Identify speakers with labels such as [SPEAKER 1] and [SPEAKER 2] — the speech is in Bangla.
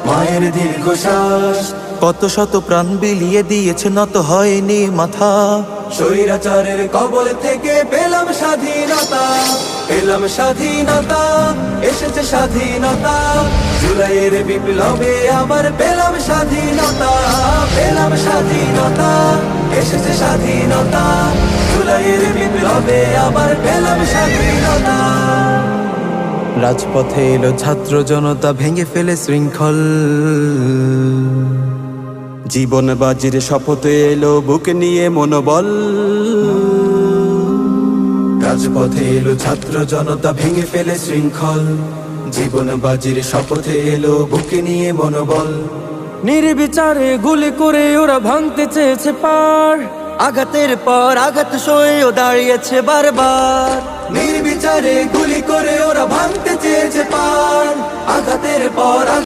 [SPEAKER 1] মায়ের দীর্ঘশ্বাস,
[SPEAKER 2] কত শত প্রাণ বিলিয়ে দিয়েছে, নত হয়নি মাথা।
[SPEAKER 1] স্বৈরাচারের কবল থেকে পেলাম স্বাধীনতা, পেলাম স্বাধীনতা, এসেছে স্বাধীনতা। জুলাইয়ের বিপ্লবে আবার পেলাম স্বাধীনতা, পেলাম স্বাধীনতা, এসেছে স্বাধীনতা। জুলাইয়ের বিপ্লবে আবার পেলাম স্বাধীনতা।
[SPEAKER 2] রাজপথে এলো ছাত্র জনতা, ভেঙে ফেলে শৃঙ্খল।
[SPEAKER 1] জীবন বাজির শপথ এলো বুকে নিয়ে মনোবল। রাজপথে এলো ছাত্র জনতা, ভেঙে ফেলে শৃঙ্খল। জীবন বাজির শপথে এলো বুকে নিয়ে মনোবল।
[SPEAKER 3] নির্বিচারে গুলি করে ওরা ভাঙতে চেয়েছে পার, আঘাতের পর আঘাত সয়েও দাঁড়িয়েছে বারবার।
[SPEAKER 1] নির্বিচারে গুলি করে ওরা ভাঙতে চেয়েছে পার, আঘাতের পর